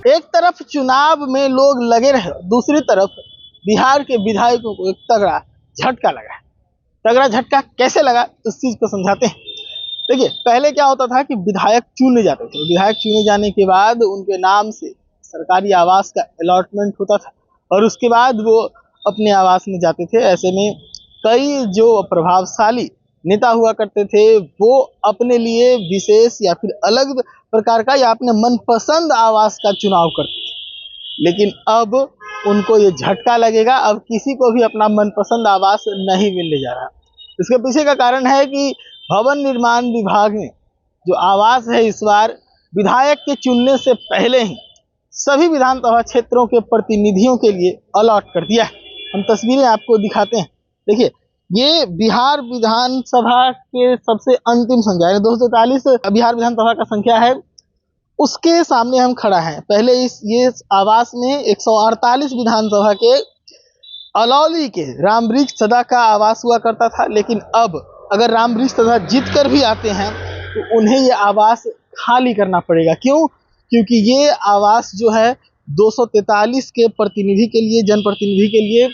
एक तरफ चुनाव में लोग लगे रहे, दूसरी तरफ बिहार के विधायकों को एक तगड़ा झटका लगा। तगड़ा झटका कैसे लगा इस चीज को समझाते हैं। देखिए, पहले क्या होता था कि विधायक चुने जाते थे। विधायक चुने जाने के बाद उनके नाम से सरकारी आवास का अलॉटमेंट होता था और उसके बाद वो अपने आवास में जाते थे। ऐसे में कई जो प्रभावशाली नेता हुआ करते थे वो अपने लिए विशेष या फिर अलग प्रकार का या अपने मनपसंद आवास का चुनाव करते थे। लेकिन अब उनको ये झटका लगेगा, अब किसी को भी अपना मनपसंद आवास नहीं मिलने जा रहा। इसके पीछे का कारण है कि भवन निर्माण विभाग ने जो आवास है इस बार विधायक के चुनने से पहले ही सभी विधानसभा क्षेत्रों के प्रतिनिधियों के लिए अलॉट कर दिया है। हम तस्वीरें आपको दिखाते हैं। देखिए, ये बिहार विधानसभा के सबसे अंतिम संख्या है 243 बिहार विधानसभा का संख्या है, उसके सामने हम खड़ा हैं। पहले ये आवास में 148 विधानसभा के अलौली के रामवृक्ष सदा का आवास हुआ करता था। लेकिन अब अगर रामवृक्ष सदा जीत कर भी आते हैं तो उन्हें ये आवास खाली करना पड़ेगा। क्यों? क्योंकि ये आवास जो है 243 के प्रतिनिधि के लिए, जनप्रतिनिधि के लिए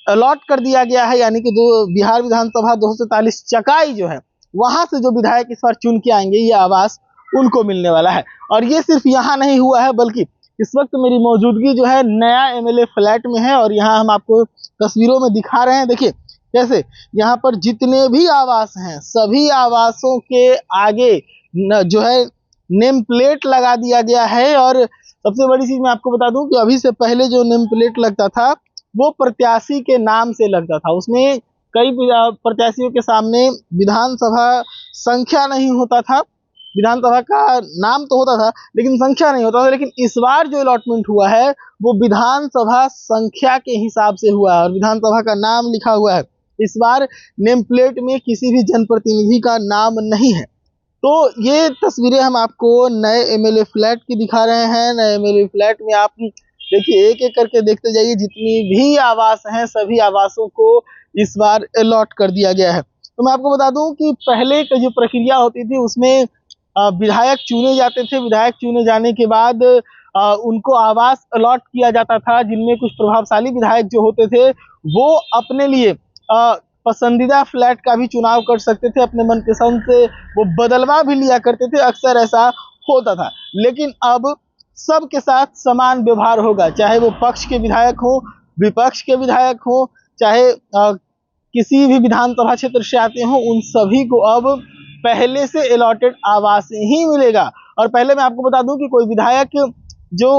अलॉट कर दिया गया है। यानी कि बिहार विधानसभा 243 चकाई जो है वहां से जो विधायक इस बार चुन के आएंगे ये आवास उनको मिलने वाला है। और ये सिर्फ यहाँ नहीं हुआ है, बल्कि इस वक्त मेरी मौजूदगी जो है नया एमएलए फ्लैट में है और यहाँ हम आपको तस्वीरों में दिखा रहे हैं। देखिए कैसे यहाँ पर जितने भी आवास हैं सभी आवासों के आगे जो है नेम प्लेट लगा दिया गया है। और सबसे बड़ी चीज मैं आपको बता दूं कि अभी से पहले जो नेम प्लेट लगता था वो प्रत्याशी के नाम से लगता था। उसमें कई प्रत्याशियों के सामने विधानसभा संख्या नहीं होता था, विधानसभा का नाम तो होता था लेकिन संख्या नहीं होता था। लेकिन इस बार जो अलॉटमेंट हुआ है वो विधानसभा संख्या के हिसाब से हुआ है और विधानसभा का नाम लिखा हुआ है। इस बार नेम प्लेट में किसी भी जनप्रतिनिधि का नाम नहीं है। तो ये तस्वीरें हम आपको नए एमएलए फ्लैट की दिखा रहे हैं। नए एमएलए फ्लैट में आप देखिए, एक एक करके देखते जाइए, जितनी भी आवास हैं सभी आवासों को इस बार अलॉट कर दिया गया है। तो मैं आपको बता दूं कि पहले की जो प्रक्रिया होती थी उसमें विधायक चुने जाते थे। विधायक चुने जाने के बाद उनको आवास अलॉट किया जाता था, जिनमें कुछ प्रभावशाली विधायक जो होते थे वो अपने लिए पसंदीदा फ्लैट का भी चुनाव कर सकते थे, अपने मनपसंद से वो बदलवा भी लिया करते थे। अक्सर ऐसा होता था। लेकिन अब सबके साथ समान व्यवहार होगा, चाहे वो पक्ष के विधायक हो, विपक्ष के विधायक हो, चाहे किसी भी विधानसभा क्षेत्र से आते हो, उन सभी को अब पहले से अलॉटेड आवास ही मिलेगा। और पहले मैं आपको बता दूं कि कोई विधायक जो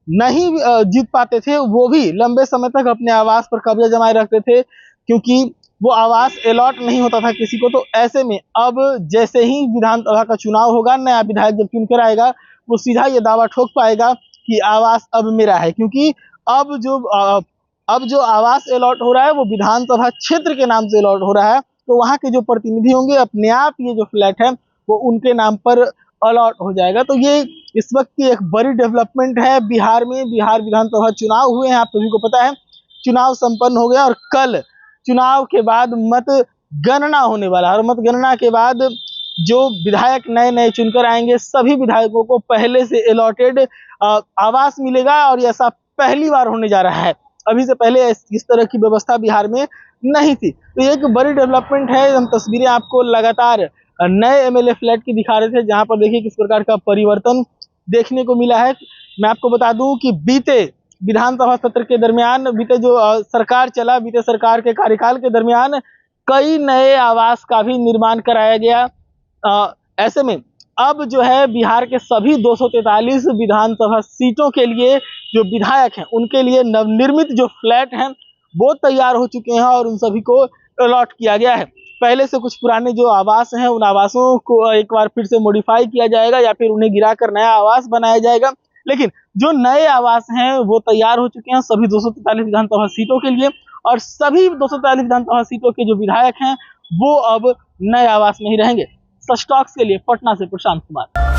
नहीं जीत पाते थे वो भी लंबे समय तक अपने आवास पर कब्जा जमाए रखते थे, क्योंकि वो आवास अलॉट नहीं होता था किसी को। तो ऐसे में अब जैसे ही विधानसभा का चुनाव होगा, नया विधायक जब चुनकर आएगा वो सीधा ये दावा ठोक पाएगा कि आवास अब मेरा है। क्योंकि अब जो आवास अलॉट हो रहा है वो विधानसभा क्षेत्र के नाम से अलॉट हो रहा है। तो वहां के जो प्रतिनिधि होंगे अपने आप ये जो फ्लैट है वो उनके नाम पर अलॉट हो जाएगा। तो ये इस वक्त की एक बड़ी डेवलपमेंट है बिहार में। बिहार विधानसभा चुनाव हुए हैं, आप सभी को पता है। चुनाव संपन्न हो गया और कल चुनाव के बाद मत गणना होने वाला है और मत गणना के बाद जो विधायक नए नए चुनकर आएंगे सभी विधायकों को पहले से अलॉटेड आवास मिलेगा। और ऐसा पहली बार होने जा रहा है, अभी से पहले इस तरह की व्यवस्था बिहार में नहीं थी। तो ये एक बड़ी डेवलपमेंट है। हम तस्वीरें आपको लगातार नए एमएलए फ्लैट की दिखा रहे थे, जहां पर देखिए किस प्रकार का परिवर्तन देखने को मिला है। मैं आपको बता दूं कि बीते विधानसभा सत्र के दरमियान, बीते जो सरकार चला, बीते सरकार के कार्यकाल के दरमियान कई नए आवास का भी निर्माण कराया गया। ऐसे में अब जो है बिहार के सभी 243 विधानसभा सीटों के लिए जो विधायक हैं उनके लिए नवनिर्मित जो फ्लैट हैं वो तैयार हो चुके हैं और उन सभी को अलॉट किया गया है। पहले से कुछ पुराने जो आवास हैं उन आवासों को एक बार फिर से मॉडिफाई किया जाएगा या फिर उन्हें गिराकर नया आवास बनाया जाएगा। लेकिन जो नए आवास हैं वो तैयार हो चुके हैं सभी 243 विधानसभा सीटों के लिए। और सभी 243 विधानसभा सीटों के जो विधायक हैं वो अब नए आवास में ही रहेंगे। सच टॉक्स के लिए पटना से प्रशांत कुमार।